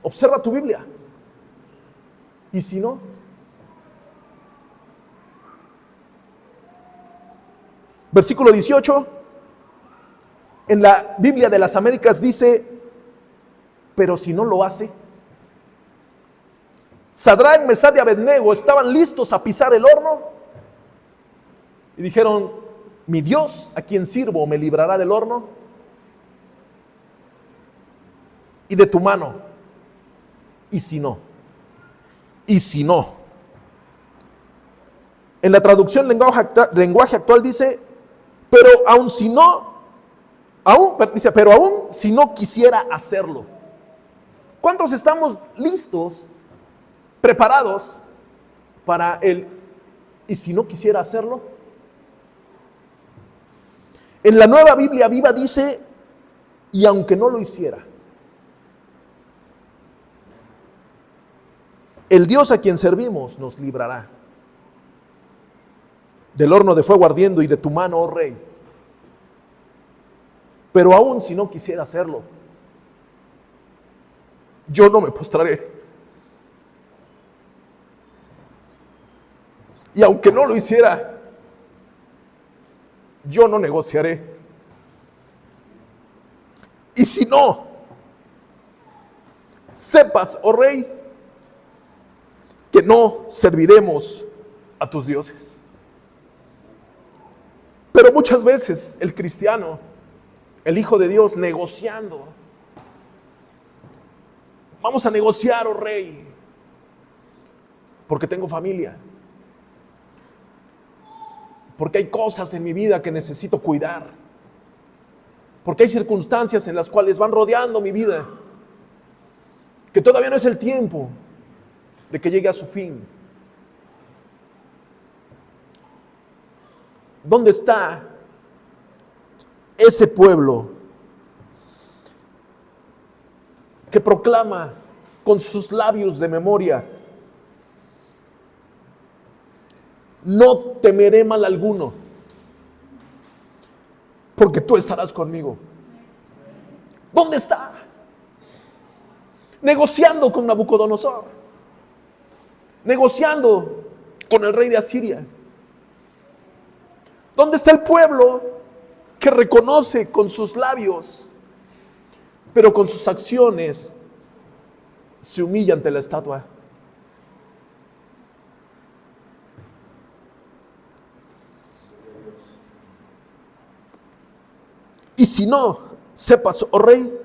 Observa tu Biblia. ¿Y si no? Versículo 18. En la Biblia de las Américas dice, pero si no lo hace. Sadrac, Mesach y Abednego estaban listos a pisar el horno y dijeron: mi Dios, a quien sirvo, me librará del horno y de tu mano. Y si no, y si no. En la traducción lenguaje actual dice: pero aún si no, pero aún si no quisiera hacerlo. ¿Cuántos estamos listos, preparados para el y si no quisiera hacerlo? En la Nueva Biblia Viva dice: y aunque no lo hiciera. El Dios a quien servimos nos librará del horno de fuego ardiendo y de tu mano, oh Rey. Pero aún si no quisiera hacerlo, yo no me postraré. Y aunque no lo hiciera, yo no negociaré. Y si no, sepas, oh Rey, que no serviremos a tus dioses. Pero muchas veces el cristiano, el Hijo de Dios, negociando. Vamos a negociar, oh Rey, porque tengo familia, porque hay cosas en mi vida que necesito cuidar, porque hay circunstancias en las cuales van rodeando mi vida, que todavía no es el tiempo de que llegue a su fin. ¿Dónde está ese pueblo que proclama con sus labios de memoria: no temeré mal alguno, porque tú estarás conmigo? ¿Dónde está? Negociando con Nabucodonosor, negociando con el rey de Asiria. ¿Dónde está el pueblo que reconoce con sus labios, pero con sus acciones se humilla ante la estatua? Y si no, sepas, oh Rey,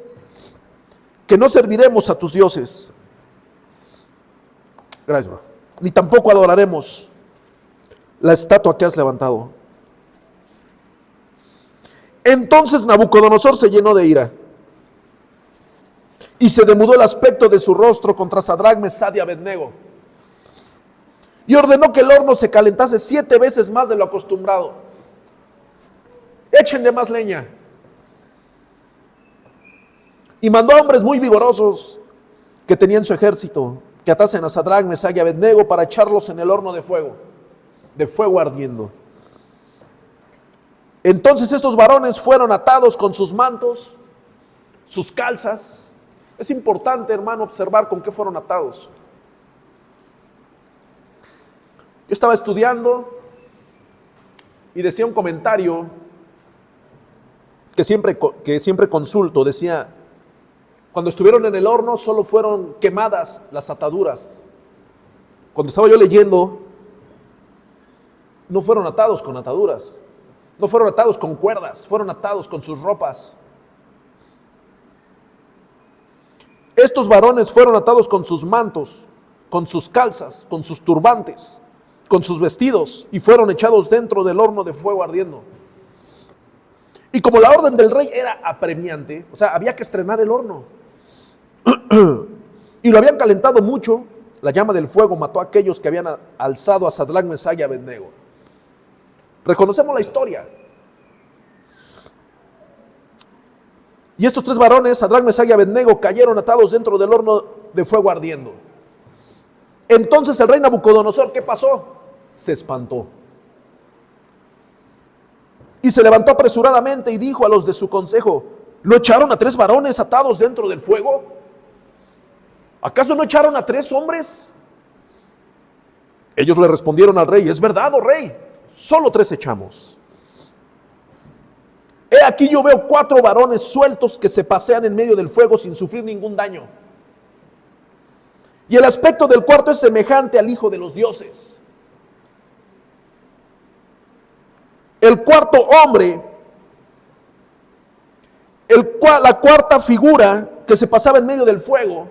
que no serviremos a tus dioses. Gracias, bro. Ni tampoco adoraremos la estatua que has levantado. Entonces Nabucodonosor se llenó de ira y se demudó el aspecto de su rostro contra Sadrach, Mesach y Abednego, y ordenó que el horno se calentase 7 veces más de lo acostumbrado. Échenle más leña. Y mandó a hombres muy vigorosos que tenían su ejército, que atasen a Sadrach, Mesach y Abednego para echarlos en el horno de fuego ardiendo. Entonces estos varones fueron atados con sus mantos, sus calzas. Es importante, hermano, observar con qué fueron atados. Yo estaba estudiando y decía un comentario que siempre consulto. Decía: cuando estuvieron en el horno solo fueron quemadas las ataduras. Cuando estaba yo leyendo, no fueron atados con ataduras, no fueron atados con cuerdas, fueron atados con sus ropas. Estos varones fueron atados con sus mantos, con sus calzas, con sus turbantes, con sus vestidos, y fueron echados dentro del horno de fuego ardiendo. Y como la orden del rey era apremiante, o sea, había que estrenar el horno, y lo habían calentado mucho, la llama del fuego mató a aquellos que habían alzado a Sadrach, Mesach y Abednego. Reconocemos la historia. Y estos 3 varones, Sadrach, Mesach y Abednego, cayeron atados dentro del horno de fuego ardiendo. Entonces el rey Nabucodonosor, ¿qué pasó? Se espantó. Y se levantó apresuradamente y dijo a los de su consejo: ¿no echaron a 3 varones atados dentro del fuego? ¿Acaso no echaron a 3 hombres? Ellos le respondieron al rey: es verdad, oh rey, solo 3 echamos. He aquí yo veo 4 varones sueltos que se pasean en medio del fuego sin sufrir ningún daño. Y el aspecto del cuarto es semejante al Hijo de los dioses. el cuarto hombre, la cuarta figura que se pasaba en medio del fuego,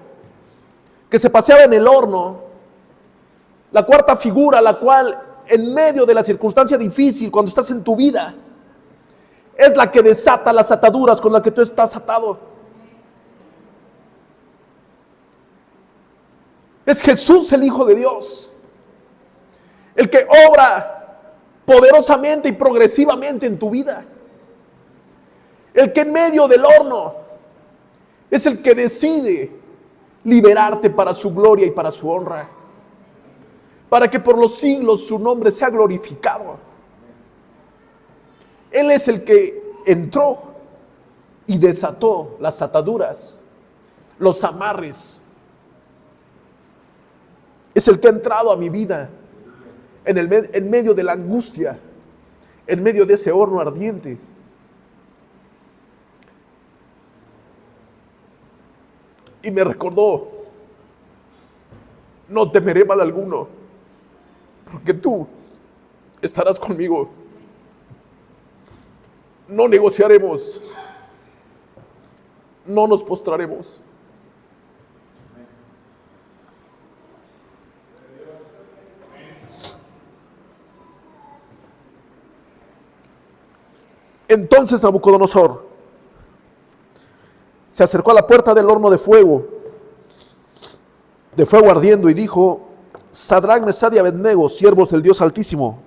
que se paseaba en el horno, la cuarta figura, la cual en medio de la circunstancia difícil, cuando estás en tu vida, es la que desata las ataduras con las que tú estás atado. Es Jesús, el Hijo de Dios, el que obra poderosamente y progresivamente en tu vida. El que en medio del horno es el que decide liberarte para su gloria y para su honra, para que por los siglos su nombre sea glorificado. Él es el que entró y desató las ataduras, los amarres. Es el que ha entrado a mi vida en medio de la angustia, en medio de ese horno ardiente. Y me recordó: no temeré mal alguno, porque tú estarás conmigo. No negociaremos, no nos postraremos. Entonces Nabucodonosor se acercó a la puerta del horno de fuego ardiendo, y dijo: Sadrach, Mesach y Abednego, siervos del Dios Altísimo,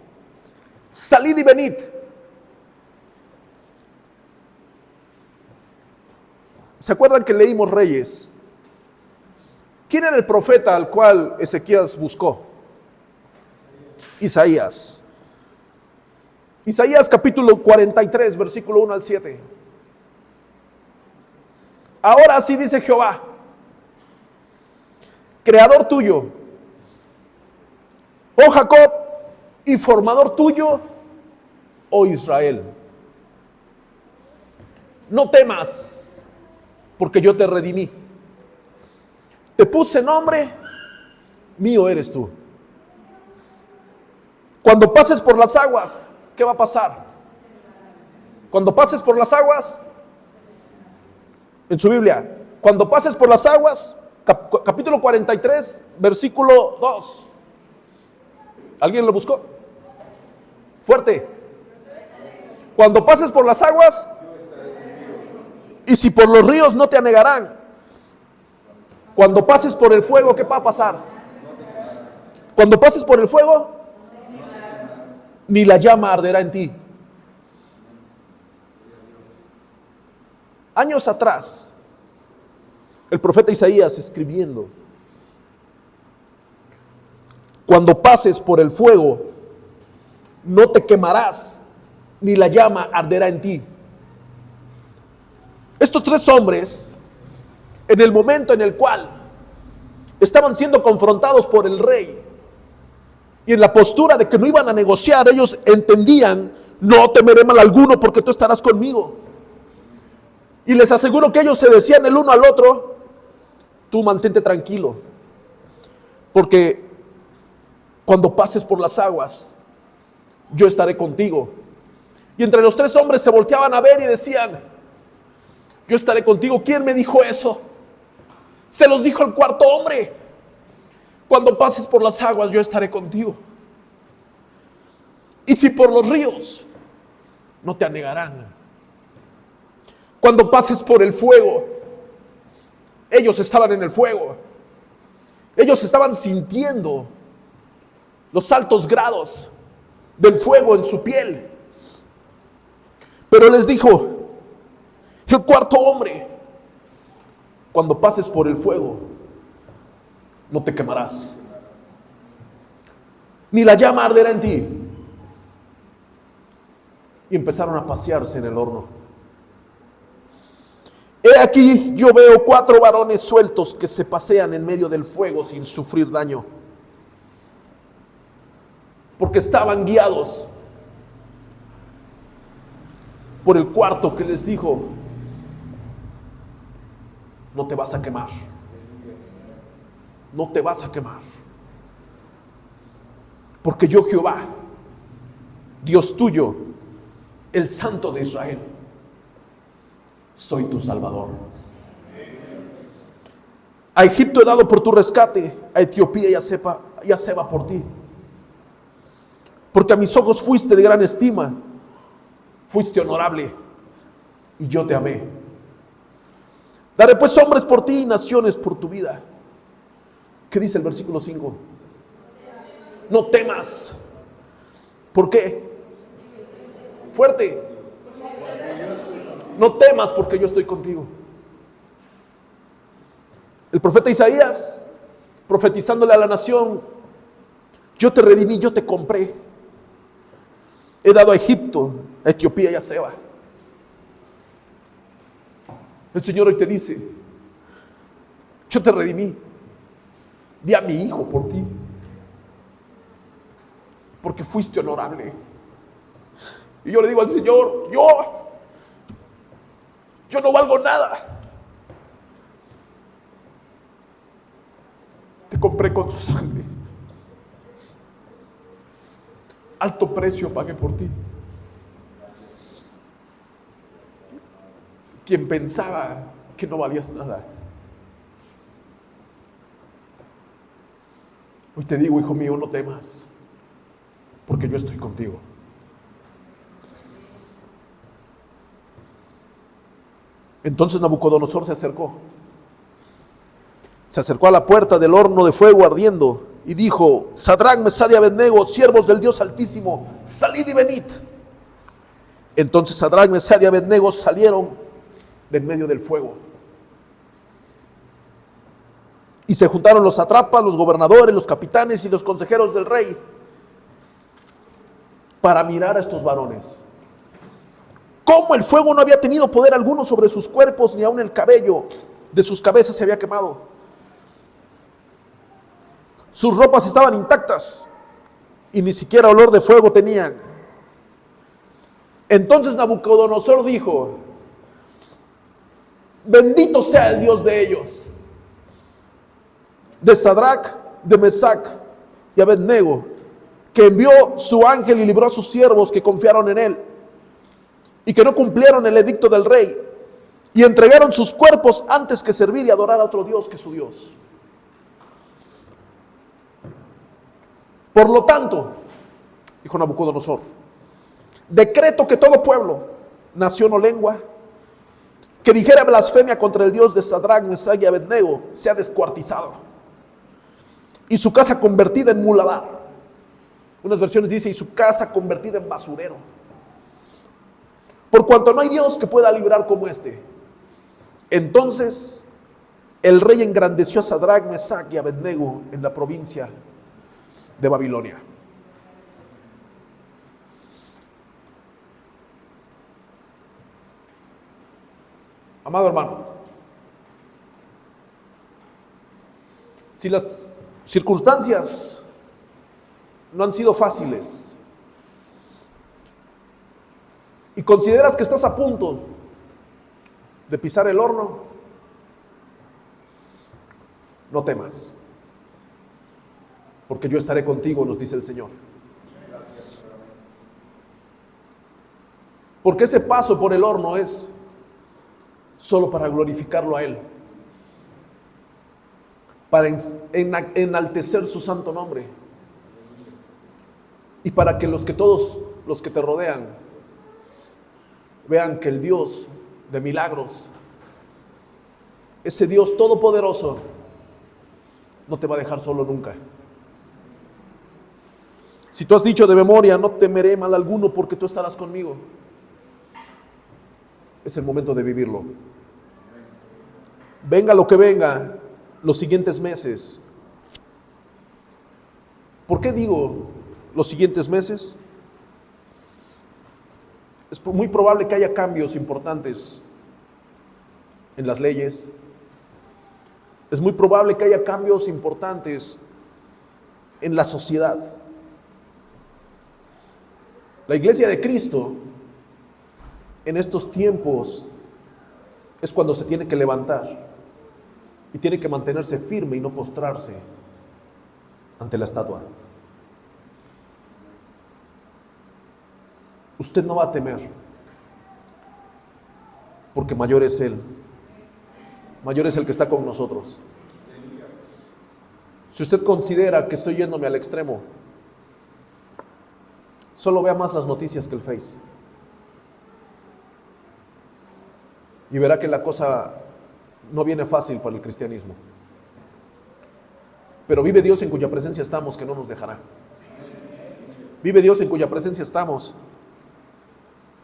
salid y venid. ¿Se acuerdan que leímos Reyes? ¿Quién era el profeta al cual Ezequías buscó? Isaías. Isaías capítulo 43, versículo 1 al 7. Ahora así dice Jehová, creador tuyo, oh Jacob, y formador tuyo, oh Israel. No temas, porque yo te redimí. Te puse nombre, mío eres tú. Cuando pases por las aguas, ¿qué va a pasar? Cuando pases por las aguas, en su Biblia, cuando pases por las aguas, capítulo 43, versículo 2. ¿Alguien lo buscó? Fuerte. Cuando pases por las aguas, y si por los ríos no te anegarán. Cuando pases por el fuego, ¿qué va a pasar? Cuando pases por el fuego, ni la llama arderá en ti. Años atrás, el profeta Isaías escribiendo: cuando pases por el fuego, no te quemarás, ni la llama arderá en ti. Estos tres hombres, en el momento en el cual estaban siendo confrontados por el rey, y en la postura de que no iban a negociar, ellos entendían: no temeré mal alguno, porque tú estarás conmigo. Y les aseguro que ellos se decían el uno al otro: tú mantente tranquilo, porque cuando pases por las aguas, yo estaré contigo. Y entre los tres hombres se volteaban a ver y decían: yo estaré contigo. ¿Quién me dijo eso? Se los dijo el cuarto hombre: cuando pases por las aguas, yo estaré contigo. Y si por los ríos, no te anegarán. Cuando pases por el fuego, ellos estaban en el fuego. Ellos estaban sintiendo los altos grados del fuego en su piel. Pero les dijo el cuarto hombre: cuando pases por el fuego, no te quemarás, ni la llama arderá en ti. Y empezaron a pasearse en el horno. He aquí, yo veo 4 varones sueltos que se pasean en medio del fuego sin sufrir daño, porque estaban guiados por el cuarto que les dijo: no te vas a quemar, no te vas a quemar, porque yo, Jehová, Dios tuyo, el Santo de Israel: soy tu Salvador. A Egipto he dado por tu rescate, a Etiopía y a Seba por ti. Porque a mis ojos fuiste de gran estima, fuiste honorable, y yo te amé. Daré pues hombres por ti y naciones por tu vida. ¿Qué dice el versículo 5? No temas. ¿Por qué? Fuerte. No temas porque yo estoy contigo. El profeta Isaías, profetizándole a la nación: yo te redimí, yo te compré. He dado a Egipto, a Etiopía y a Seba. El Señor hoy te dice: yo te redimí, di a mi hijo por ti, porque fuiste honorable. Y yo le digo al Señor: yo no valgo nada. Te compré con su sangre. Alto precio pagué por ti. Quien pensaba que no valías nada, hoy te digo: hijo mío, no temas, porque yo estoy contigo. Entonces Nabucodonosor se acercó a la puerta del horno de fuego ardiendo y dijo: Sadrac, Mesach y Abednego, siervos del Dios Altísimo, salid y venid. Entonces Sadrac, Mesach y Abednego salieron de en medio del fuego. Y se juntaron los sátrapas, los gobernadores, los capitanes y los consejeros del rey para mirar a estos varones. Cómo el fuego no había tenido poder alguno sobre sus cuerpos, ni aun el cabello de sus cabezas se había quemado. Sus ropas estaban intactas y ni siquiera olor de fuego tenían. Entonces Nabucodonosor dijo: bendito sea el Dios de ellos, de Sadrac, de Mesach y Abednego, que envió su ángel y libró a sus siervos que confiaron en él y que no cumplieron el edicto del rey y entregaron sus cuerpos antes que servir y adorar a otro Dios que su Dios. Por lo tanto, dijo Nabucodonosor, decreto que todo pueblo, nación o lengua que dijera blasfemia contra el Dios de Sadrac, Mesach y Abednego sea descuartizado y su casa convertida en muladar. Unas versiones dicen: y su casa convertida en basurero. Por cuanto no hay Dios que pueda librar como este. Entonces el rey engrandeció a Sadrac, Mesach y Abednego en la provincia de Babilonia. Amado hermano, si las circunstancias no han sido fáciles y consideras que estás a punto de pisar el horno, no temas, porque yo estaré contigo, nos dice el Señor. Porque ese paso por el horno es solo para glorificarlo a Él, para enaltecer su santo nombre y para que todos los que te rodean vean que el Dios de milagros, ese Dios todopoderoso, no te va a dejar solo nunca. Si tú has dicho de memoria: no temeré mal alguno porque tú estarás conmigo, es el momento de vivirlo. Venga lo que venga los siguientes meses. ¿Por qué digo los siguientes meses? Es muy probable que haya cambios importantes en las leyes. Es muy probable que haya cambios importantes en la sociedad. La Iglesia de Cristo en estos tiempos es cuando se tiene que levantar y tiene que mantenerse firme y no postrarse ante la estatua. Usted no va a temer. porque mayor es Él. Mayor es el que está con nosotros. Si usted considera que estoy yéndome al extremo, solo vea más las noticias que el Face. Y verá que la cosa no viene fácil para el cristianismo. Pero vive Dios en cuya presencia estamos, que no nos dejará. Vive Dios en cuya presencia estamos,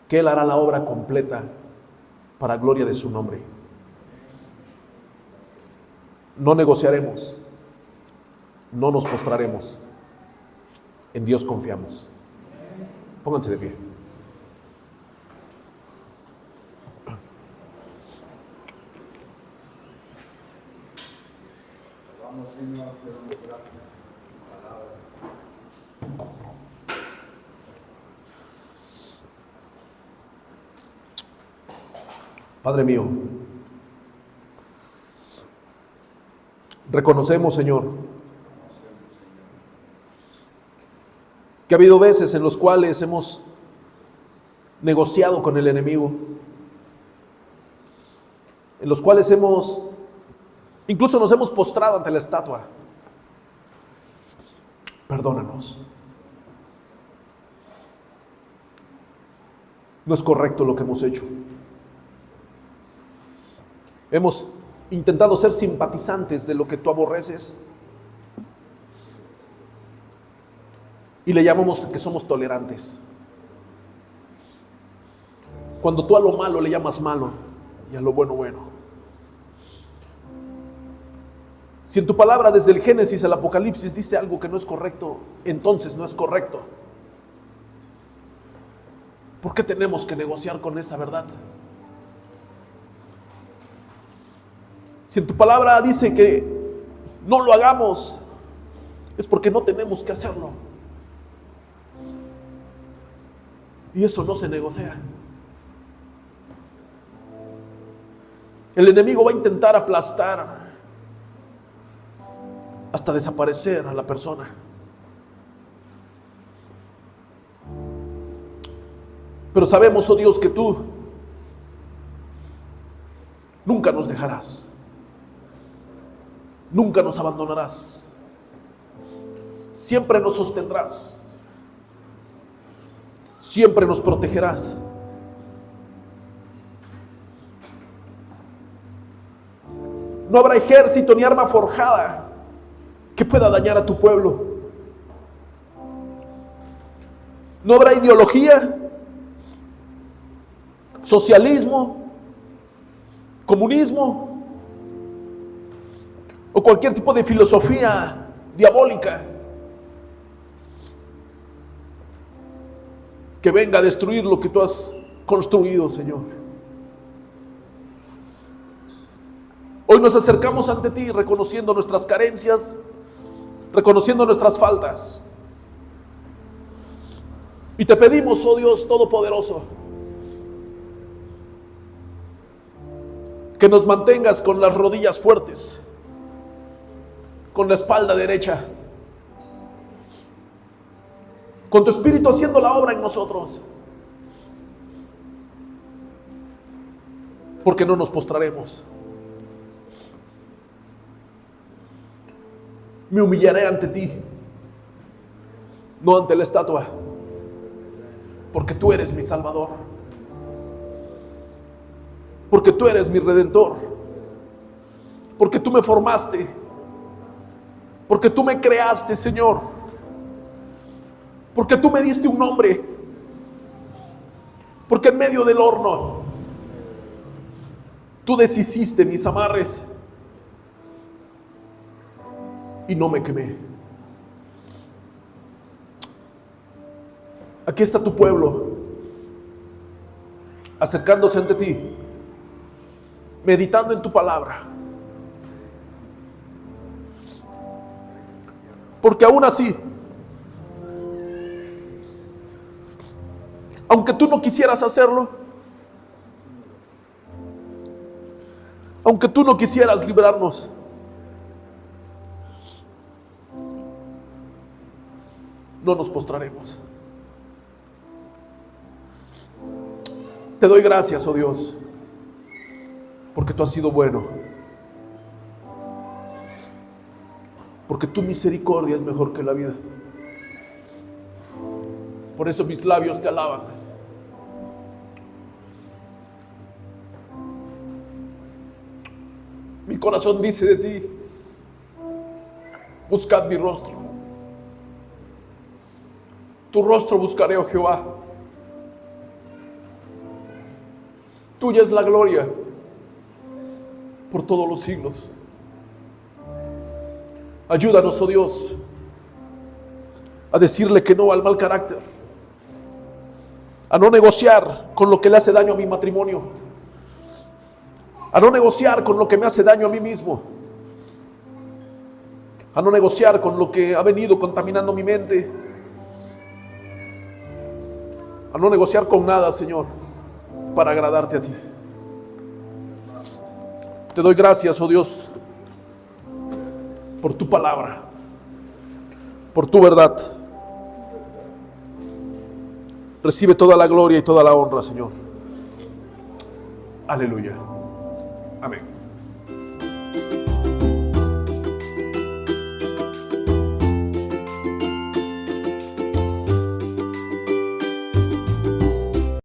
que Él hará la obra completa para gloria de su nombre. No negociaremos, no nos postraremos, en Dios confiamos. Pónganse de pie. Vamos, Señor, te damos gracias por tu palabra. Padre mío, reconocemos, Señor, que ha habido veces en los cuales hemos negociado con el enemigo, en los cuales incluso nos hemos postrado ante la estatua. Perdónanos. No es correcto lo que hemos hecho. Hemos intentado ser simpatizantes de lo que tú aborreces y le llamamos que somos tolerantes. Cuando tú a lo malo le llamas malo y a lo bueno, bueno. Si en tu palabra desde el Génesis al Apocalipsis dice algo que no es correcto, entonces no es correcto. ¿Por qué tenemos que negociar con esa verdad? Si en tu palabra dice que no lo hagamos, es porque no tenemos que hacerlo. Y eso no se negocia. El enemigo va a intentar aplastar hasta desaparecer a la persona. Pero sabemos, oh Dios, que tú nunca nos dejarás. Nunca nos abandonarás. Siempre nos sostendrás. Siempre nos protegerás. No habrá ejército ni arma forjada que pueda dañar a tu pueblo. No habrá ideología, socialismo, comunismo o cualquier tipo de filosofía diabólica que venga a destruir lo que tú has construido, Señor. Hoy nos acercamos ante ti reconociendo nuestras carencias, reconociendo nuestras faltas. Y te pedimos, oh Dios Todopoderoso, que nos mantengas con las rodillas fuertes, con la espalda derecha, con tu Espíritu haciendo la obra en nosotros, porque no nos postraremos. Me humillaré ante ti, no ante la estatua, porque tú eres mi Salvador, porque tú eres mi Redentor, porque tú me formaste, porque tú me creaste, Señor, porque tú me diste un nombre, porque en medio del horno tú deshiciste mis amarres y no me quemé. Aquí está tu pueblo acercándose ante ti, meditando en tu palabra, porque aún así, aunque tú no quisieras hacerlo, aunque tú no quisieras librarnos, no nos postraremos. Te doy gracias, oh Dios, porque tú has sido bueno, porque tu misericordia es mejor que la vida. Por eso mis labios te alaban. Mi corazón dice de ti: buscad mi rostro. Tu rostro buscaré, oh Jehová. Tuya es la gloria por todos los siglos. Ayúdanos, oh Dios, a decirle que no al mal carácter, a no negociar con lo que le hace daño a mi matrimonio, a no negociar con lo que me hace daño a mí mismo, a no negociar con lo que ha venido contaminando mi mente, a no negociar con nada, Señor, para agradarte a ti. Te doy gracias, oh Dios, por tu palabra, por tu verdad. Recibe toda la gloria y toda la honra, Señor. Aleluya. Amén.